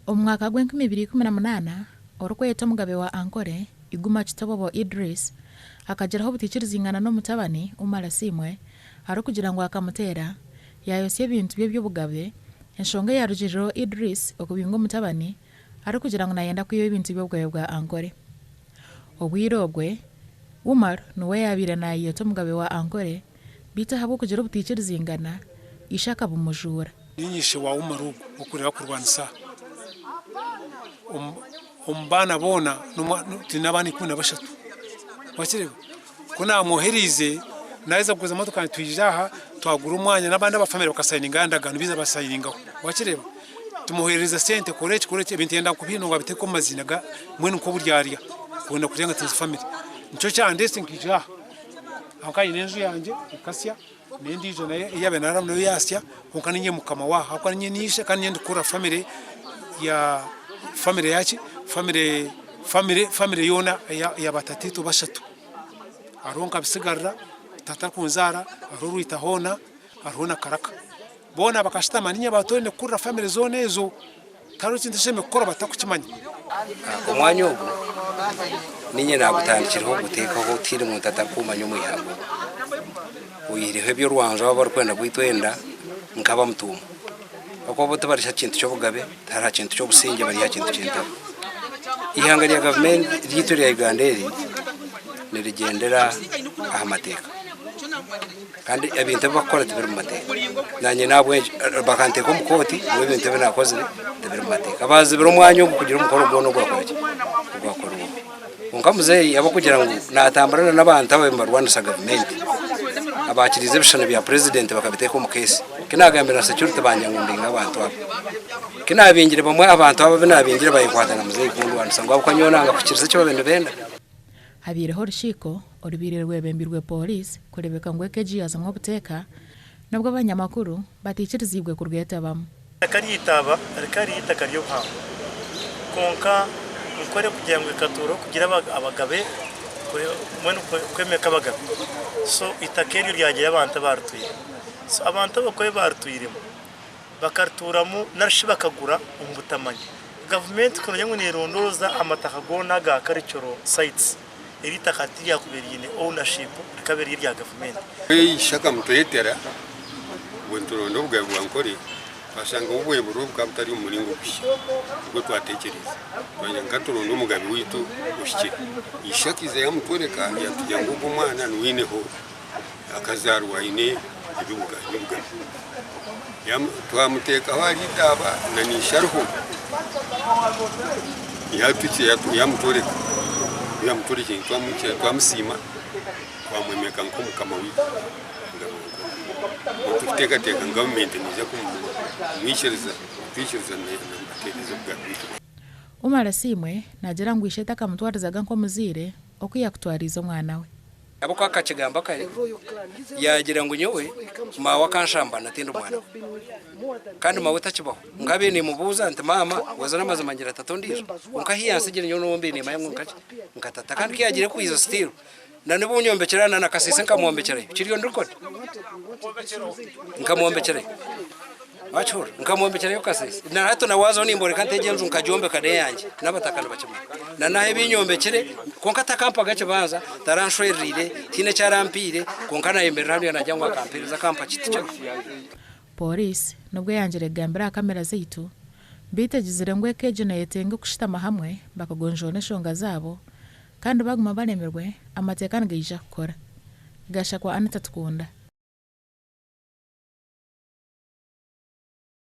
Omwaka gw'2018 orukweto mugabe wa Ankole iguma kitabobo Idris akageraho butikiriza n'umutabani Umara Simwe ari kugira ngo akamutera yayose ibintu bye by'obugabe enshonga ya rujiro Idris okubinga umutabani ari kugira ngo nayenda kuyo ibintu by'obugabe bwa Ankole. Obwirogwe Umar nuwe yabira nayeto mugabe wa Ankole bita habo kugira butikiriza ishaka bumujura ninyishe wa Umar ukurira kurwanisa umbana bona tinabani kuna bashatu wakireba kuna muherize naiza kuza motoka tuyijaha twagura umwanya nabandi abafamily bakasayininga ndagano biza basayiningaho wakireba tumuhereza sente koreke ibintu yenda kubino ngo biteko mazinaga mwene uko buryariya kubona kurenga tinzi family nico cyandese nkija akayi nenzu yanje ikasya nendi jo naye yabe naramno yasya kunkanye mukama wa hakanye nishe kanye ndikura family ya family yachi family yona ya batatito bashatu aronka bisigarra tata kunzara aruruita hona karaka bona bakashitama ninye batone kurra family zone ezo karuki ndisheme gukora batakukimanya umwanya ubu ninye nagutandikiraho gutekaho tiri mu tata kumanya umwihago uyirihe byo rwanje baba kwenda kwitwenda nkaba mutuma uko bote barisha kintu cyo bugabe tara kintu cyo businge bari ya kintu cyenda ihanga rya government ryitore ya Uganderi nirigendera ahamateka kandi ebintu bakora tibiri mu mateka nanye nabwe bakante ko mukoti ibintu binakoze tibiri mu mateka abazi biro umwanya wo kugira umukoro bwono gwakora unkamuze yabo kugira ngo natambarana n'abantu abe mu Rwanda government abakirize bishano bya president bakabiteka mu case kinagambira security banyangundi nk'abantu abo kinabingire bamwe abantu abo binabingire bayikwatana muze kundu wansango abo kanyona ngakukiriza cyo babende benda habireho rushiko orubirerwe bembirwe police kurebeka ngo ekeji yazamwe buteka nabwo abanyamakuru batikirizibwe ku rweta bamwe akariyitaba arikari kariyo ha konka ukore kugira ngo ikaturo kugira abagabe mwene kwemeka abagabe so itakeri ryagiye abantu barutuye so abantu bakoye barutuyirimo bakarturamo narshi bakagura umbutamanye government kono yangu nirondoza amataka gona ga karicoro sites iri takati ya kuberiyine ownership kaberi rya government ishaka mutuyetera bunturondo bwa Ankole basanga ubuye burubwa butari umuringo kushya ubwo twatekereza banyanga turondo umugabe witu ushye ishakize yamutoreka yatujya ngo umwana nwineho akazarwa ine ibuga twamuteka wari daba na nisharuho yamutoreka twamusima twamwemeka nko mukama witu tufiteka government niza kumwishyiriza n'amatekerezo bwa bitu Umara Simwe nagera ngo isheta kamutwarizaga nko muzire okuyakutwariza umwana we abo kakakigamba kare yagira ngo nyowe mawa kanshamba natinda umwana kandi mawe takibaho ngabe ni mubuza nti mama wazana mazima ngira tatondira unkahiyanse gira nyo nombe ni mayangu nkatata kandi kiyagire kwizo steel nane bunyombekerana nakasise nkamwombekere kiriyo ndukone nkamwombekere wachura nkamwombekere yo kasise na hato na wazo nimbore kanteje nzu nkajombe kade yanje nabatakana bakimwe na nahe binyombekere konkata kampa gace banza taranshwerire tine cyarampire konkana yemerera hano yanajyangwa kampiriza kampa kiticho police nubwo yanjere gambira kamera zitu bitagizire ngo ekeje na yetenga kushitama hamwe bakagonjona shonga zabo kandi baguma banemerwe amateka ngija gukora gasha kwa Anita Tukunda.